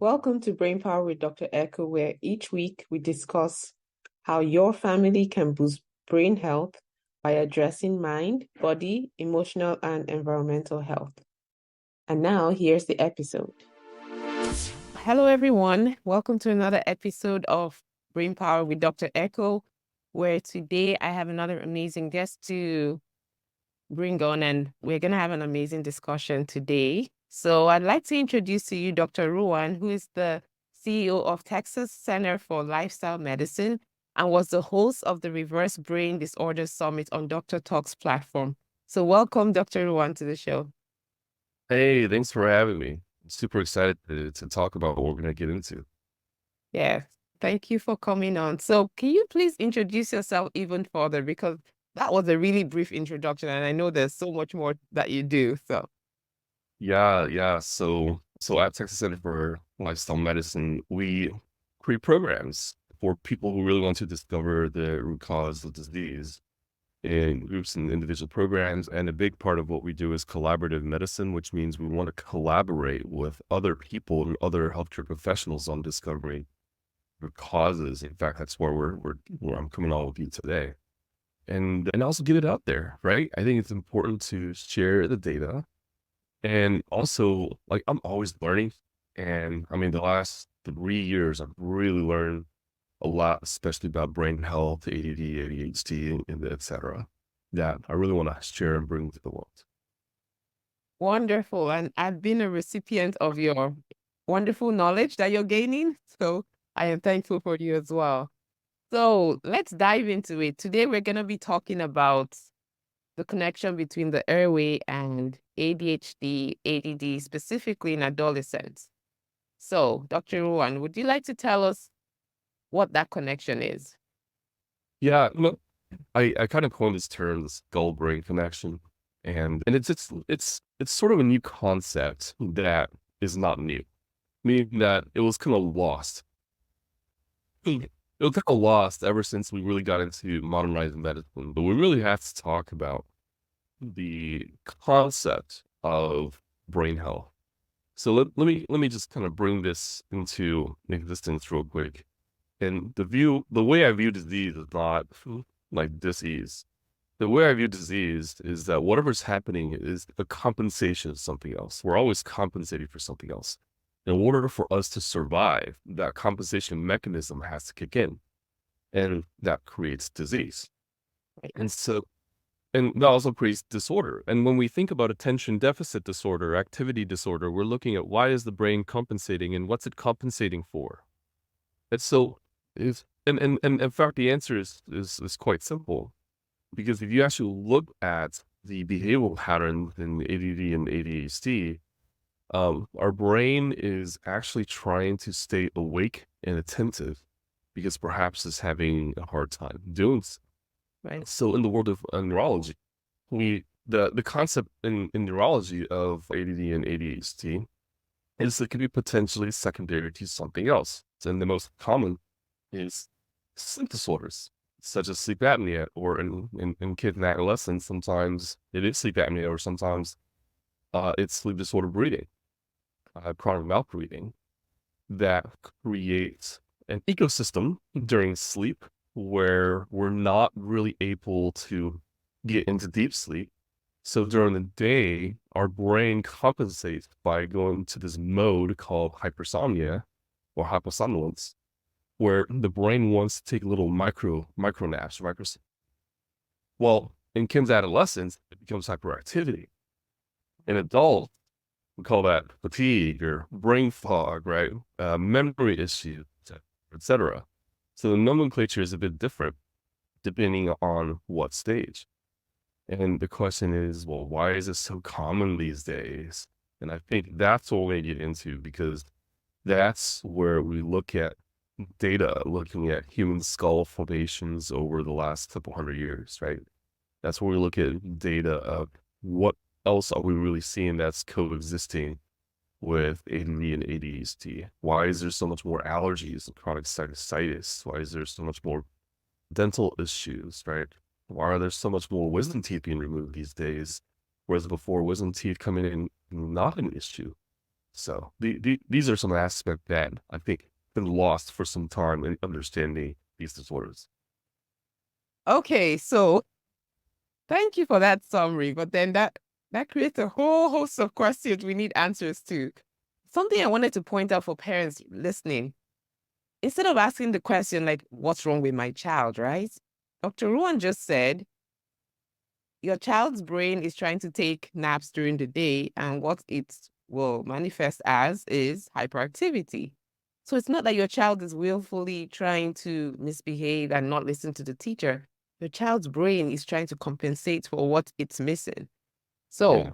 Welcome to Brain Power with Dr. Echo, where each week we discuss how your family can boost brain health by addressing mind, body, emotional, and environmental health. And now here's the episode. Hello, everyone. Welcome to another episode of Brain Power with Dr. Echo, where today I have another amazing guest to bring on, and we're going to have an amazing discussion today. So I'd like to introduce to you Dr. Ruan, who is the CEO of Texas Center for Lifestyle Medicine and was the host of the Reverse Brain Disorders Summit on Dr. Talk's platform. So welcome, Dr. Ruan, to the show. Hey, thanks for having me. I'm super excited to talk about what we're going to get into. Yeah, thank you for coming on. So can you please introduce yourself even further? Because that was a really brief introduction, and I know there's so much more that you do. So Yeah. So at Texas Center for Lifestyle Medicine, we create programs for people who really want to discover the root cause of disease in groups and individual programs. And a big part of what we do is collaborative medicine, which means we want to collaborate with other people and other healthcare professionals on discovering root causes. In fact, that's where I'm coming on with you today. And also get it out there, right? I think it's important to share the data. And also, like, I'm always learning. And I mean, the last 3 years, I've really learned a lot, especially about brain health, ADD, ADHD, and et cetera, that I really want to share and bring to the world. wonderful. And I've been a recipient of your wonderful knowledge that you're gaining. So I am thankful for you as well. So let's dive into it. Today, we're going to be talking about the connection between the airway and ADHD, ADD, specifically in adolescents. So, Dr. Ruan, would you like to tell us what that connection is? Yeah, look, I kind of coined this term, the skull-brain connection, and it's sort of a new concept that is not new, meaning that it was kind of lost. It was kind of lost ever since we really got into modernized medicine, but we really have to talk about the concept of brain health. So let me just kind of bring this into existence real quick. And the way I view disease is not like disease. The way I view disease is that whatever's happening is a compensation of something else. We're always compensating for something else. In order for us to survive, that compensation mechanism has to kick in, and that creates disease. Right. And that also creates disorder. And when we think about attention deficit disorder, activity disorder, we're looking at why is the brain compensating and what's it compensating for? And so and in fact, the answer is quite simple. Because if you actually look at the behavioral patterns in ADD and ADHD, our brain is actually trying to stay awake and attentive because perhaps it's having a hard time doing so. Right. So in the world of neurology, the concept in neurology of ADD and ADHD is it can be potentially secondary to something else. And the most common is sleep disorders, such as sleep apnea, or in kids and adolescents, sometimes it is sleep apnea, or sometimes it's sleep disorder breathing, chronic mouth breathing, that creates an ecosystem during sleep where we're not really able to get into deep sleep. So during the day, our brain compensates by going to this mode called hypersomnia or hyposomnolence, where the brain wants to take little micro naps. Well, in Kim's adolescence, it becomes hyperactivity. In adults, we call that fatigue or brain fog, right? Memory issues, etc. So the nomenclature is a bit different depending on what stage. And the question is, well, why is it so common these days? And I think that's what we get into, because that's where we look at data, looking at human skull formations over the last couple hundred years, right? That's where we look at data of what else are we really seeing that's coexisting with ADD and ADHD. Why is there so much more allergies and chronic sinusitis? Why is there so much more dental issues, right? Why are there so much more wisdom teeth being removed these days? Whereas before, wisdom teeth coming in, not an issue. So these are some aspects that I think been lost for some time in understanding these disorders. Okay, so thank you for that summary, but then that creates a whole host of questions we need answers to. Something I wanted to point out for parents listening, instead of asking the question like, what's wrong with my child, right? Dr. Ruan just said, your child's brain is trying to take naps during the day, and what it will manifest as is hyperactivity. So it's not that your child is willfully trying to misbehave and not listen to the teacher. Your child's brain is trying to compensate for what it's missing. So Yeah.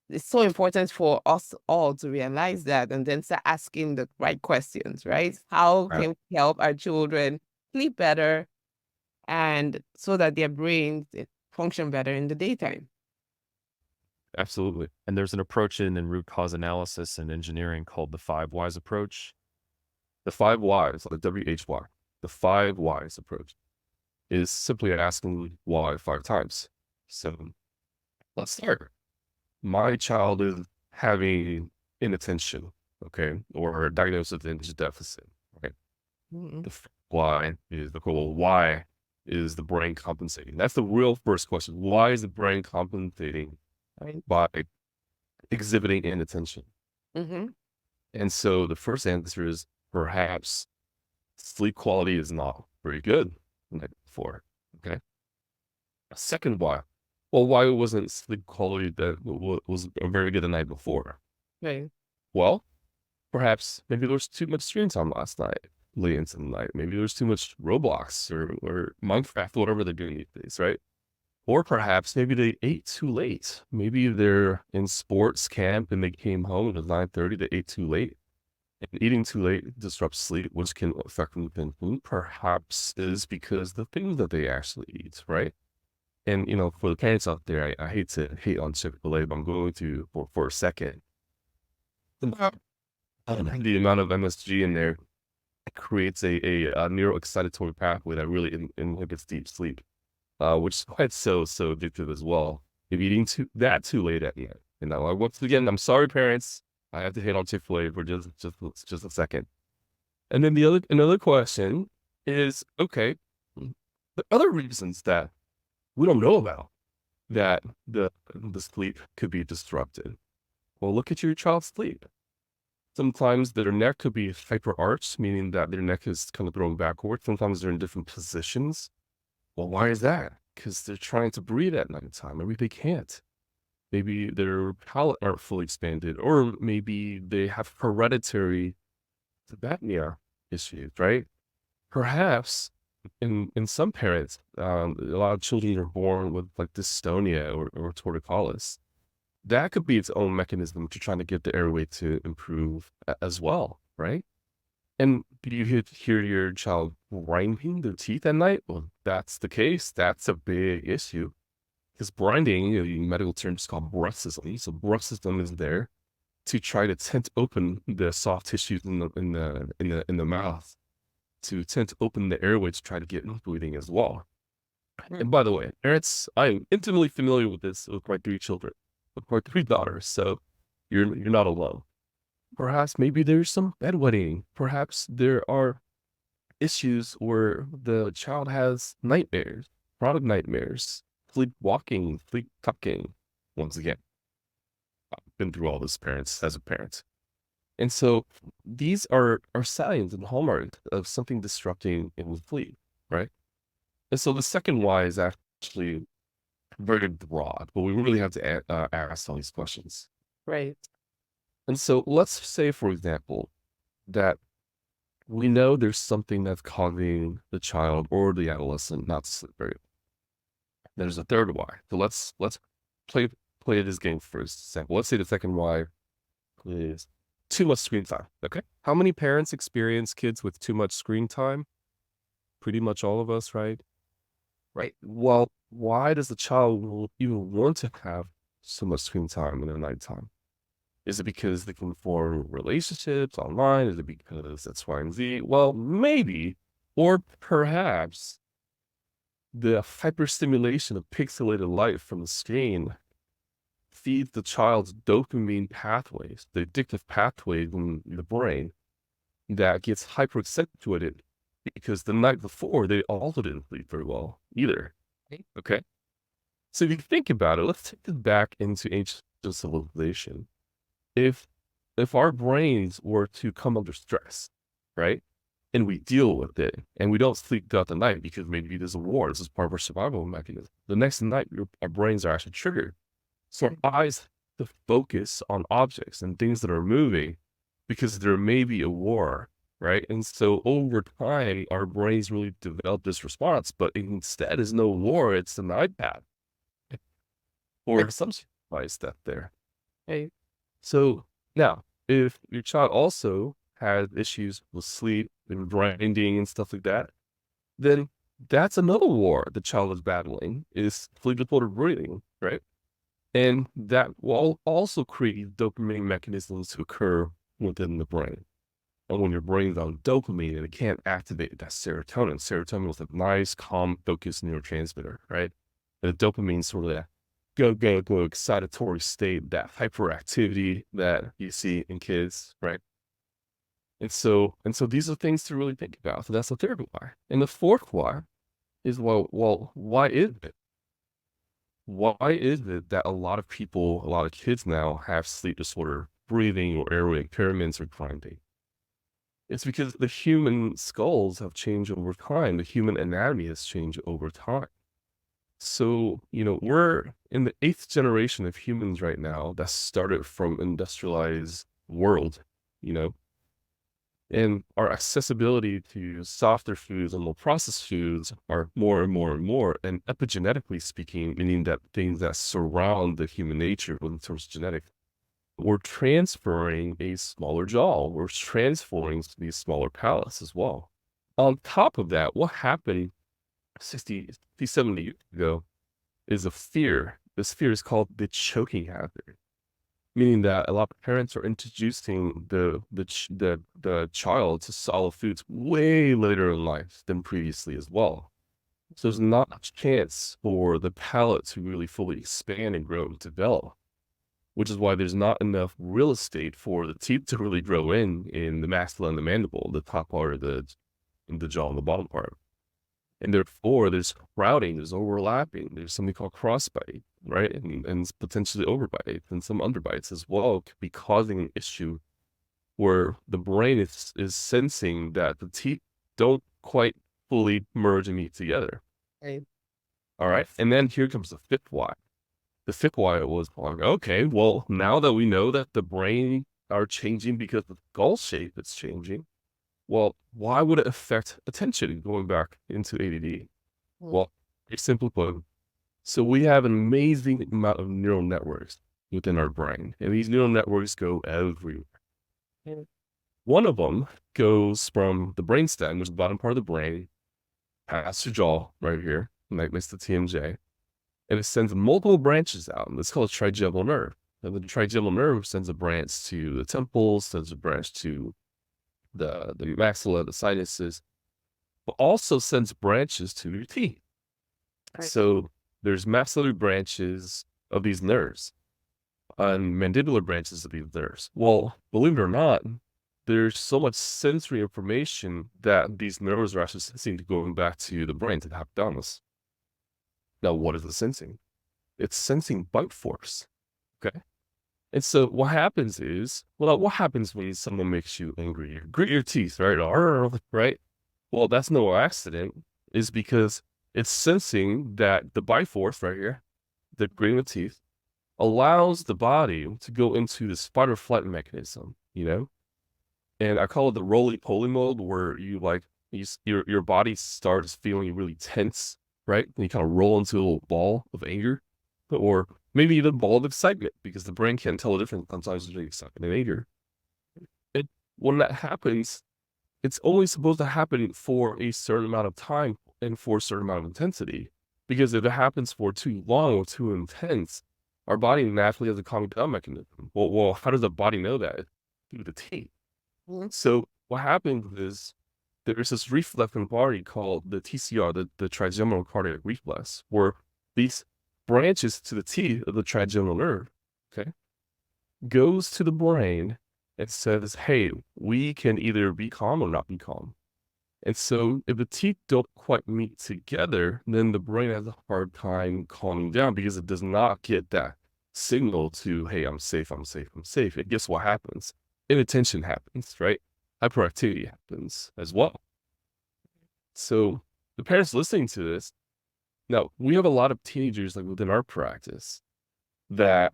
it's so important for us all to realize that and then start asking the right questions, right? How Right. can we help our children sleep better and so that their brains function better in the daytime? Absolutely. And there's an approach in root cause analysis and engineering called the 5 whys approach. The 5 whys, the WHY, the 5 whys approach is simply asking why 5 times. So let's start. My child is having inattention, okay, or diagnosed with attention deficit, right? Mm-hmm. The why is the goal. Why is the brain compensating? That's the real first question. Why is the brain compensating Right. by exhibiting inattention? Mm-hmm. And so the first answer is perhaps sleep quality is not very good the night before. Okay. Second why. Well, why wasn't sleep quality that was very good the night before? Right. Well, perhaps maybe there was too much screen time last night, late into the night. Maybe there was too much Roblox or Minecraft, whatever they're doing these days, right? Or perhaps maybe they ate too late. Maybe they're in sports camp and they came home at 9:30, they ate too late. And eating too late disrupts sleep, which can affect food. Perhaps is because the things that they actually eat, right? And for the parents out there, I hate to hate on Chick-fil-A, but I'm going to for a second. The amount of MSG in there creates a neuroexcitatory pathway that really inhibits deep sleep, which is quite so addictive as well. If eating too late at night, once again, I'm sorry, parents. I have to hate on Chick-fil-A for just a second. And then another question is, okay, the other reasons that we don't know about that the sleep could be disrupted. Well, look at your child's sleep. Sometimes their neck could be hyperarched, meaning that their neck is kind of thrown backward. Sometimes they're in different positions. Well, why is that? Because they're trying to breathe at nighttime. Maybe they can't. Maybe their palate aren't fully expanded, or maybe they have hereditary apnea issues, right? Perhaps in some parents, a lot of children are born with like dystonia or torticollis. That could be its own mechanism to trying to get the airway to improve as well, right? And do you hear your child grinding their teeth at night? Well, that's the case. That's a big issue. Because grinding, in medical terms, is called bruxism. So bruxism is there to try to tent open the soft tissues in the mouth, to tent open the airway to try to get breathing as well. And by the way, parents, I am intimately familiar with this with my 3 children, with my 3 daughters. So you're not alone. Perhaps maybe there's some bedwetting. Perhaps there are issues where the child has nightmares, chronic nightmares, sleepwalking, sleep tucking. Once again, I've been through all this as a parent. And so these are signs and hallmarks of something disrupting in sleep, right? And so the second why is actually very broad, but we really have to ask all these questions. Right. And so let's say, for example, that we know there's something that's causing the child or the adolescent not to sleep very well. There's a third why. So let's play this game first. Example. Let's say the second why is too much screen time. Okay. How many parents experience kids with too much screen time? Pretty much all of us, right? Right. Well, why does the child even want to have so much screen time in the nighttime? Is it because they can form relationships online? Is it because X, Y, and Z? Well, maybe. Or perhaps the hyperstimulation of pixelated light from the screen feeds the child's dopamine pathways, the addictive pathways in the brain that gets hyper-accentuated because the night before they also didn't sleep very well either. Okay? So if you think about it, let's take this back into ancient civilization. If our brains were to come under stress, right? And we deal with it, and we don't sleep throughout the night because maybe there's a war. This is part of our survival mechanism. The next night, our brains are actually triggered. So our eyes to focus on objects and things that are moving because there may be a war, right? And so over time, our brains really develop this response, but instead is no war, it's an iPad or some device that there. Okay. So now, if your child also has issues with sleep and grinding and stuff like that, then that's another war the child is battling, is sleep disordered breathing, right? And that will also create dopamine mechanisms to occur within the brain. And when your brain's on dopamine and it can't activate that serotonin, serotonin is a nice, calm, focused neurotransmitter, right? And the dopamine sort of that go excitatory state, that hyperactivity that you see in kids, right? And so these are things to really think about. So that's the third why. And the fourth why is, well, why is it? Why is it that a lot of people, a lot of kids now have sleep disorder, breathing or airway impairments or grinding? It's because the human skulls have changed over time. The human anatomy has changed over time. So, we're in the 8th generation of humans right now that started from industrialized world, and our accessibility to softer foods and more processed foods are more and more and more. And epigenetically speaking, meaning that things that surround the human nature in terms of genetics, we're transferring a smaller jaw. We're transferring these smaller palates as well. On top of that, what happened 60, 70 years ago is a fear. This fear is called the choking hazard, meaning that a lot of parents are introducing the child to solid foods way later in life than previously as well. So there's not much chance for the palate to really fully expand and grow and develop, which is why there's not enough real estate for the teeth to really grow in the maxilla and the mandible, the top part of the jaw and the bottom part. And therefore, there's crowding, there's overlapping, there's something called crossbite, right? And potentially overbite and some underbites as well could be causing an issue where the brain is sensing that the teeth don't quite fully merge and meet together. Right. All right. And then here comes the fifth why. The fifth why was like, okay, well, now that we know that the brain are changing because the skull shape is changing, well, why would it affect attention going back into ADD? Well, very simply put, so we have an amazing amount of neural networks within our brain, and these neural networks go everywhere. One of them goes from the brainstem, which is the bottom part of the brain, past your jaw right here, next to TMJ, and it sends multiple branches out. And it's called a trigeminal nerve. And the trigeminal nerve sends a branch to the temples, sends a branch to the maxilla, the sinuses, but also sends branches to your teeth. Right. So there's maxillary branches of these nerves and mandibular branches of these nerves. Well, believe it or not, there's so much sensory information that these nerves are actually sensing going back to the brain, to the hypothalamus. Now, what is it sensing? It's sensing bite force. Okay. And so what happens is, well, what happens when someone makes you angry? You grit your teeth, right? Right? Well, that's no accident. It's because it's sensing that the bite force right here, the gritting of teeth, allows the body to go into this fight or flight mechanism, And I call it the roly-poly mode, where your body starts feeling really tense, right? And you kind of roll into a little ball of anger, or maybe even a ball of excitement, because the brain can't tell the difference sometimes between excitement and anger. And when that happens, it's only supposed to happen for a certain amount of time and for a certain amount of intensity. Because if it happens for too long or too intense, our body naturally has a calming down mechanism. Well, how does the body know that? Through the teeth. So what happens is there's this reflex in the body called the TCR, the trigeminal cardiac reflex, where these branches to the teeth of the trigeminal nerve okay, goes to the brain and says, hey, we can either be calm or not be calm. And so if the teeth don't quite meet together, then the brain has a hard time calming down because it does not get that signal to, hey, I'm safe, I'm safe, I'm safe. And guess what happens? Inattention happens, right? Hyperactivity happens as well. So the parents listening to this, now we have a lot of teenagers like within our practice that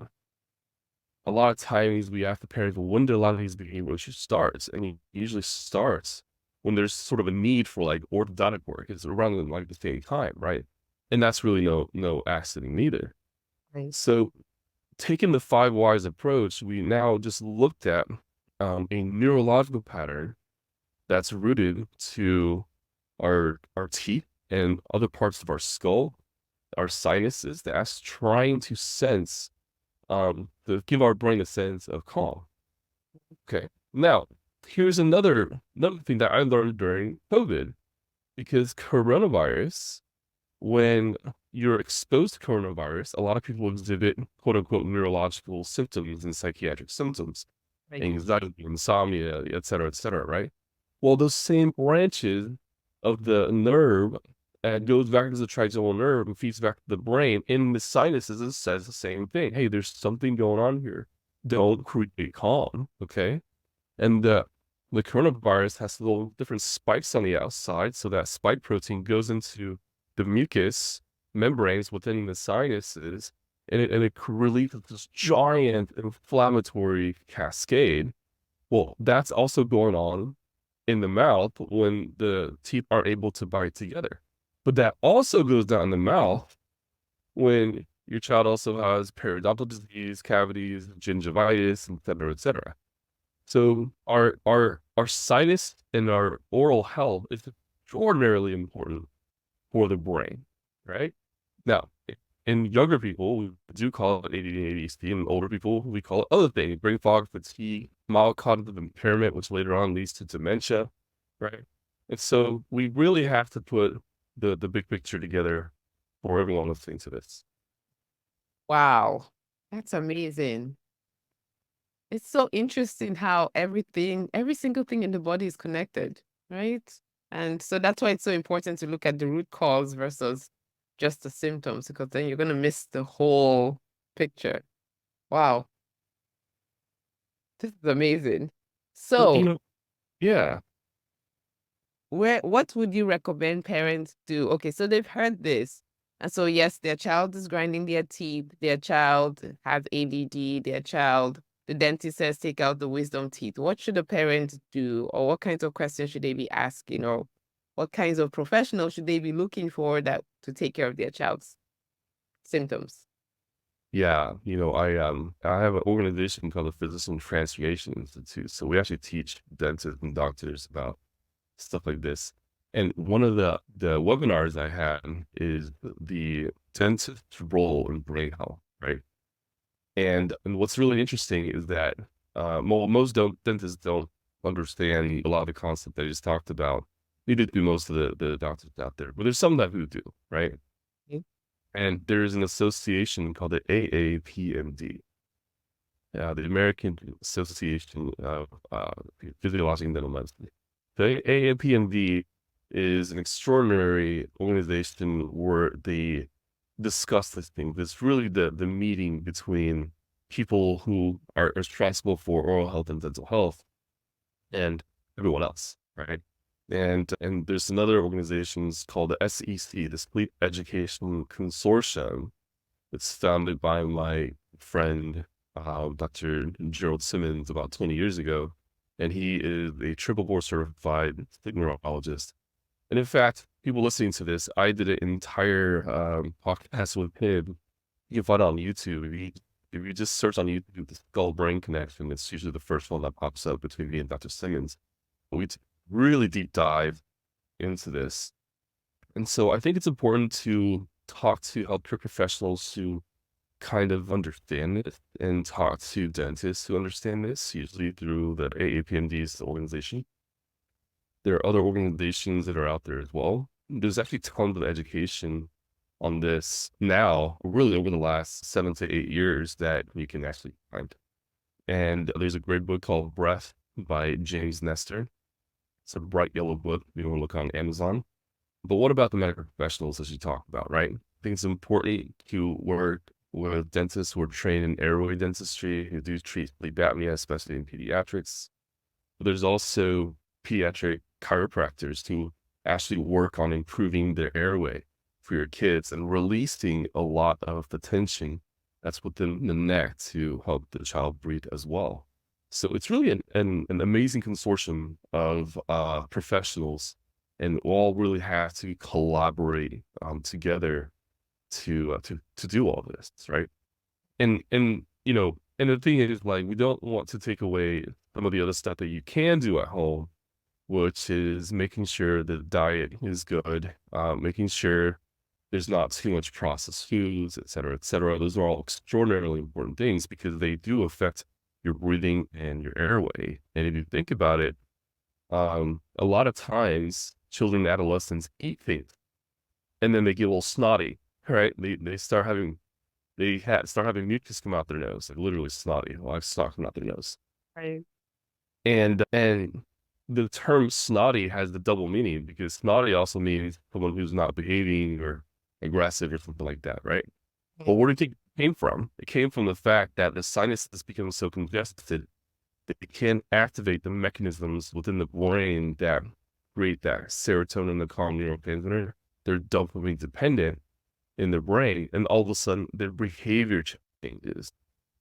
a lot of times we ask the parents, well, when do a lot of these behavior issues starts? And it usually starts when there's sort of a need for like orthodontic work. It's around like the same time, right? And that's really no accident either. Right. So taking the 5 whys approach, we now just looked at a neurological pattern that's rooted to our teeth and other parts of our skull, our sinuses, that's trying to sense, to give our brain a sense of calm. Okay. Now, here's another thing that I learned during COVID, because coronavirus, when you're exposed to coronavirus, a lot of people exhibit quote unquote neurological symptoms and psychiatric symptoms, Right. anxiety, insomnia, et cetera, right? Well, those same branches of the nerve goes back to the trigeminal nerve and feeds back to the brain in the sinuses and says the same thing. Hey, there's something going on here. Don't create calm, okay? And the coronavirus has little different spikes on the outside, so that spike protein goes into the mucus membranes within the sinuses, and it releases this giant inflammatory cascade. Well, that's also going on in the mouth when the teeth aren't able to bite together. But that also goes down in the mouth when your child also has periodontal disease, cavities, gingivitis, et cetera, et cetera. So our sinus and our oral health is extraordinarily important for the brain, right? Now, in younger people, we do call it ADD and ADHD, and older people, we call it other things, brain fog, fatigue, mild cognitive impairment, which later on leads to dementia, right? And so we really have to put the big picture together for everyone listening to this. Wow, that's amazing. It's so interesting how every single thing in the body is connected, right? And so that's why it's so important to look at the root cause versus just the symptoms, because then you're going to miss the whole picture. Wow, this is amazing. Well, So, yeah. what would you recommend parents do? Okay, so they've heard this. And so, yes, their child is grinding their teeth, their child has ADD, the dentist says take out the wisdom teeth. What should a parent do, or what kinds of questions should they be asking, or what kinds of professionals should they be looking for that to take care of their child's symptoms? Yeah, I have an organization called the Physician Transformation Institute. So we actually teach dentists and doctors about stuff like this. And one of the webinars I had is the dentist's role in brain health, right? And what's really interesting is that most dentists don't understand a lot of the concept that I just talked about. Neither do most of the doctors out there, but there's some that who do, right? Okay. And there's an association called the AAPMD, the American Association of Physiologic and Dental Medicine. The AAPMD is an extraordinary organization where they discuss this thing. It's really the meeting between people who are responsible for oral health and dental health and everyone else, right? And there's another organizations called the SEC, the Sleep Education Consortium. It's founded by my friend, Dr. Gerald Simmons, about 20 years ago. And he is a triple board certified sleep neurologist. And in fact, people listening to this, I did an entire podcast with him. You can find it on YouTube. If you just search on YouTube, the skull brain connection, it's usually the first one that pops up between me and Dr. Simmons. We really deep dive into this. And so I think it's important to talk to healthcare professionals who kind of understand it and talk to dentists who understand this, usually through the AAPMD's organization. There are other organizations that are out there as well. There's actually tons of education on this now, really over the last 7 to 8 years, that you can actually find. And there's a great book called Breath by James Nestor. It's a bright yellow book. You want to look on Amazon. But what about the medical professionals, as you talk about, right? I think it's important to work with dentists who are trained in airway dentistry, who do treat sleep apnea, especially in pediatrics. But there's also pediatric chiropractors who actually work on improving their airway for your kids and releasing a lot of the tension that's within the neck to help the child breathe as well. So it's really an amazing consortium of professionals, and all really have to collaborate together to do all this, right? And the thing is, like, we don't want to take away some of the other stuff that you can do at home, which is making sure the diet is good, making sure there's not too much processed foods, et cetera, et cetera. Those are all extraordinarily important things because they do affect your breathing and your airway. And if you think about it, a lot of times children and adolescents eat things and then they get a little snotty, right? They start having mucus come out their nose, like literally snotty, like snot come out their nose. Right. And the term snotty has the double meaning because snotty also means someone who's not behaving or aggressive or something like that, right? But where do you think it came from? It came from the fact that the sinuses become so congested that it can activate the mechanisms within the brain that create that serotonin, the calm neurotransmitter. They're dopamine dependent in the brain, and all of a sudden their behavior changes.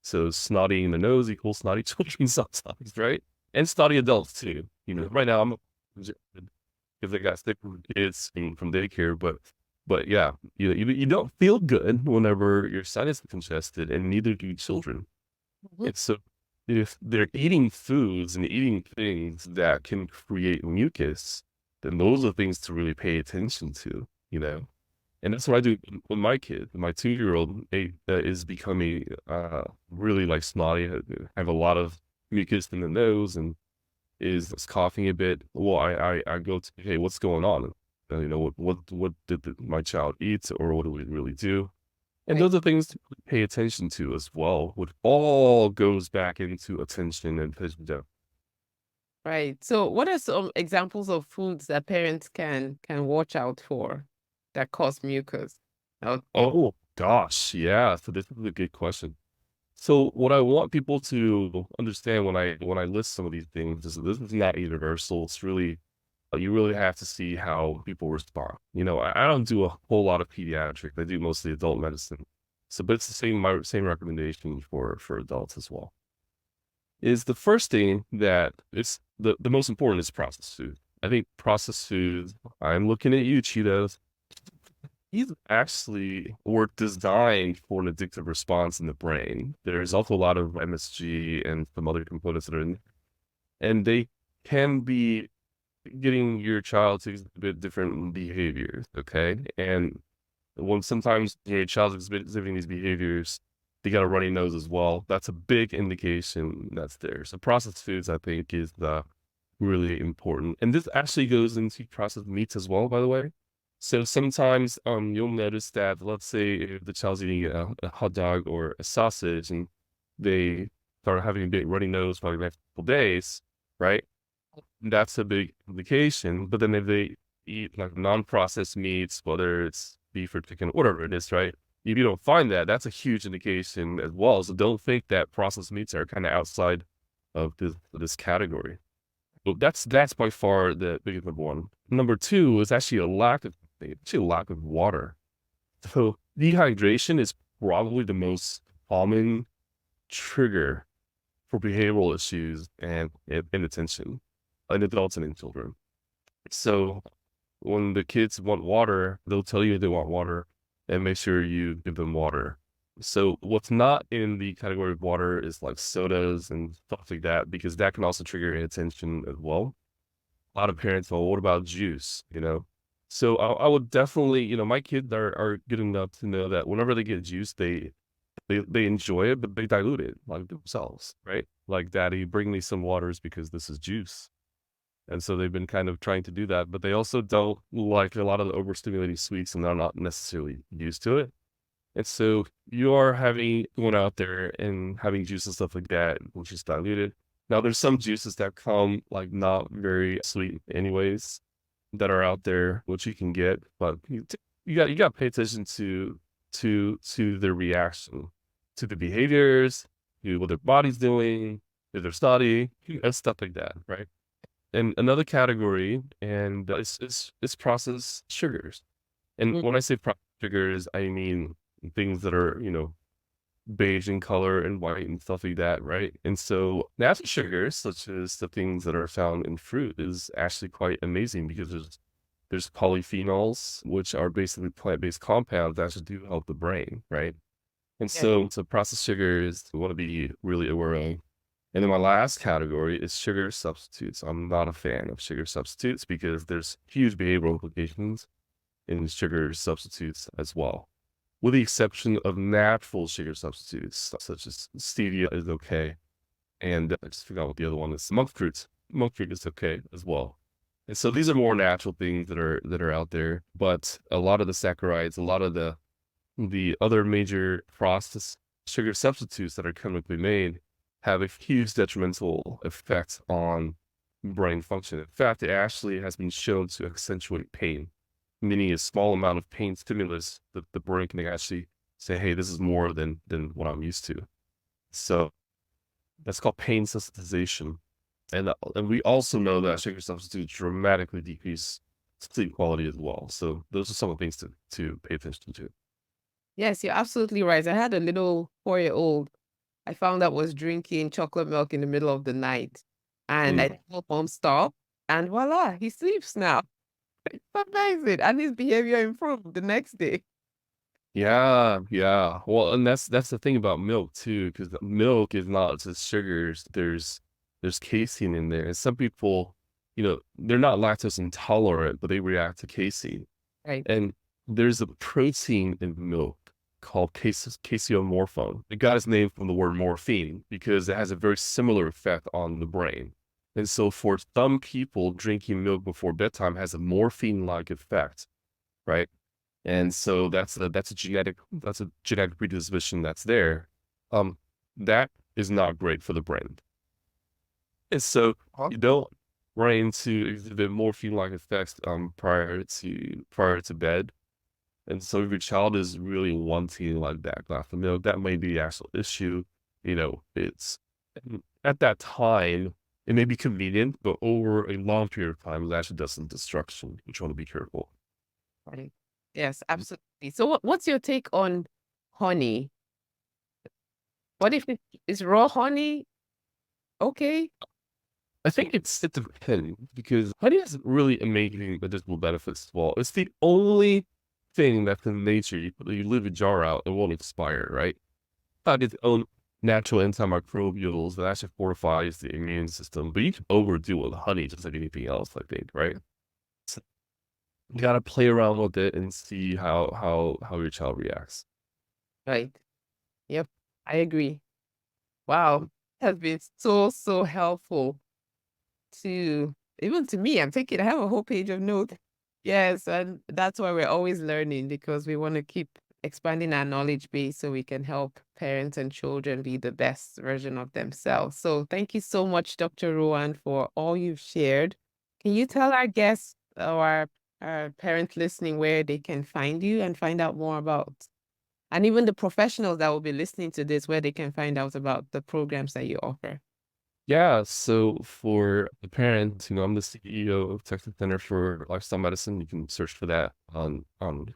So snotty in the nose equals snotty children sometimes, right? And snotty adults too. Right now I'm because they got sick from kids from daycare, but yeah, you don't feel good whenever your sinus is congested, and neither do children. And so if they're eating foods and eating things that can create mucus, then those are things to really pay attention to, And that's what I do with my kid. My 2-year-old is becoming really like snotty. I have a lot of mucus in the nose and is coughing a bit. Well, I go to, hey, what's going on? What did my child eat, or what do we really do? And Right. those are things to pay attention to as well, which all goes back into attention and vision depth. Right. So what are some examples of foods that parents can watch out for that cause mucus? Oh gosh, yeah. So this is a good question. So what I want people to understand when I list some of these things is that this is not universal. It's really you really have to see how people respond. I don't do a whole lot of pediatric. I do mostly adult medicine. So, but it's the same recommendation for adults as well. Is the first thing that it's the most important is processed food. I think processed food. I'm looking at you, Cheetos. These actually were designed for an addictive response in the brain. There's also a lot of MSG and some other components that are in, and they can be getting your child to exhibit different behaviors, okay? And when sometimes your child's exhibiting these behaviors, they got a runny nose as well. That's a big indication that's there. So processed foods, I think, is really important. And this actually goes into processed meats as well, by the way. So sometimes you'll notice that, let's say if the child's eating a hot dog or a sausage and they start having a big runny nose for the next couple days, right? That's a big indication. But then if they eat like non-processed meats, whether it's beef or chicken, whatever it is, right? If you don't find that, that's a huge indication as well. So don't think that processed meats are kind of outside of this category. But that's by far the biggest one. Number two is actually a lack of water. So dehydration is probably the most common trigger for behavioral issues and inattention in adults and in children. So when the kids want water, they'll tell you they want water, and make sure you give them water. So what's not in the category of water is like sodas and stuff like that, because that can also trigger inattention as well. A lot of parents, well, what about juice? So I would definitely, my kids are good enough to know that whenever they get juice, they enjoy it, but they dilute it like themselves, right? Like, Daddy, bring me some waters because this is juice. And so they've been kind of trying to do that, but they also don't like a lot of the overstimulating sweets and they're not necessarily used to it. And so you are going out there and having juice and stuff like that, which is diluted. Now there's some juices that come like not very sweet anyways that are out there, which you can get, but you got to pay attention to their reaction, to the behaviors, to what their body's doing, to their study, and stuff like that, right? And another category, and it's processed sugars. And when I say processed sugars, I mean things that are, beige in color and white and stuff like that, right? And so natural sugars, such as the things that are found in fruit, is actually quite amazing because there's polyphenols, which are basically plant-based compounds that actually do help the brain, right? And so processed sugars we want to be really aware of. And then my last category is sugar substitutes. I'm not a fan of sugar substitutes because there's huge behavioral implications in sugar substitutes as well. With the exception of natural sugar substitutes, such as stevia is okay. And I just forgot what the other one is. Monk fruit. Monk fruit is okay as well. And so these are more natural things that are out there. But a lot of the saccharides, a lot of the other major processed sugar substitutes that are chemically made have a huge detrimental effect on brain function. In fact, it actually has been shown to accentuate pain, meaning a small amount of pain stimulus that the brain can actually say, hey, this is more than what I'm used to. So that's called pain sensitization. And we also know that sugar substitutes dramatically decrease sleep quality as well. So those are some of the things to pay attention to. Yes, you're absolutely right. I had a little 4-year-old I found out was drinking chocolate milk in the middle of the night. And I told mom stop. And voila, he sleeps now. It's amazing. And his behavior improved the next day. Yeah. Well, and that's the thing about milk too, because milk is not just sugars. There's casein in there. And some people, they're not lactose intolerant, but they react to casein. Right. And there's a protein in milk called caseomorphone. It got its name from the word morphine because it has a very similar effect on the brain. And so for some people, drinking milk before bedtime has a morphine-like effect, right? And so that's a genetic predisposition that's there. That is not great for the brain. And so you don't brain to exhibit morphine-like effects prior to bed. And so if your child is really wanting like that glass of milk, that may be the actual issue. It's at that time, it may be convenient, but over a long period of time, it actually does some destruction, which you want to be careful. Right. Yes, absolutely. So what's your take on honey? What if it's raw honey? Okay. I think it depends because honey has really amazing medicinal benefits as well. It's the only thing that's in nature. You leave a jar out, it won't expire, right? Its own natural antimicrobials that actually fortifies the immune system. But you can overdo it with honey just like anything else, I think, right? So you gotta play around with it and see how your child reacts. Right. Yep. I agree. Wow. It has been so helpful even to me. I'm thinking I have a whole page of notes. Yes, and that's why we're always learning because we want to keep expanding our knowledge base so we can help parents and children be the best version of themselves. So thank you so much, Dr. Ruan, for all you've shared. Can you tell our guests or our parents listening where they can find you and find out more about, and even the professionals that will be listening to this, where they can find out about the programs that you offer? Yeah, so for the parents, I'm the CEO of Texas Center for Lifestyle Medicine. You can search for that on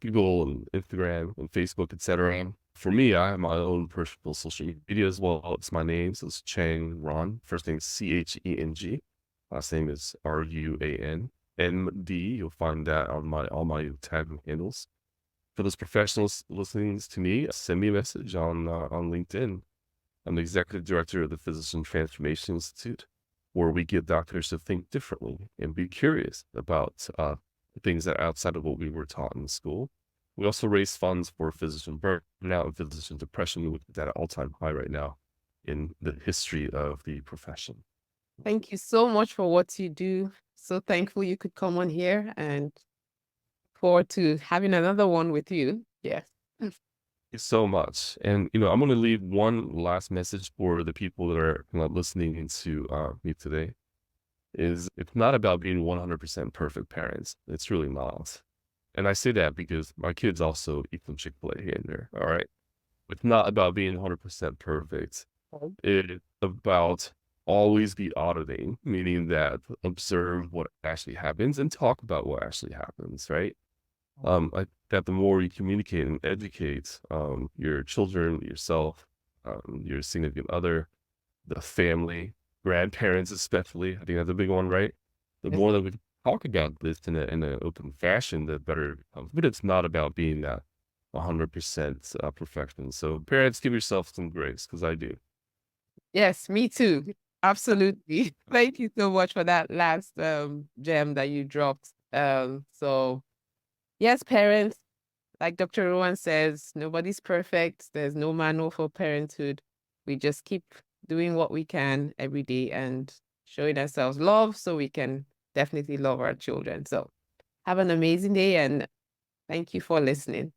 Google and Instagram and Facebook, etc. For me, I have my own personal social media as well. It's my name, so it's Cheng Ruan. First name is Cheng. Last name is Ruan. MD. You'll find that on all my tag handles. For those professionals listening to me, send me a message on LinkedIn. I'm the executive director of the Physician Transformation Institute, where we get doctors to think differently and be curious about things that are outside of what we were taught in school. We also raise funds for physician burnout and physician depression, which is at an all-time high right now in the history of the profession. Thank you so much for what you do. so thankful you could come on here and forward to having another one with you. Yes. Thank you so much. And, I'm going to leave one last message for the people that are listening to me today. Is it's not about being 100% perfect parents. It's really not. And I say that because my kids also eat some Chick-fil-A here and there. All right. It's not about being 100% perfect. It's about always be auditing, meaning that observe what actually happens and talk about what actually happens, right? That the more you communicate and educate your children, yourself, your significant other, the family, grandparents especially, I think that's a big one, right? The Yes. more that we talk about this in an open fashion, the better it becomes. But it's not about being that 100% perfection. So parents, give yourself some grace, because I do. Yes, me too. Absolutely. Thank you so much for that last gem that you dropped. So yes, parents, like Dr. Ruan says, nobody's perfect. There's no manual for parenthood. We just keep doing what we can every day and showing ourselves love so we can definitely love our children. So have an amazing day and thank you for listening.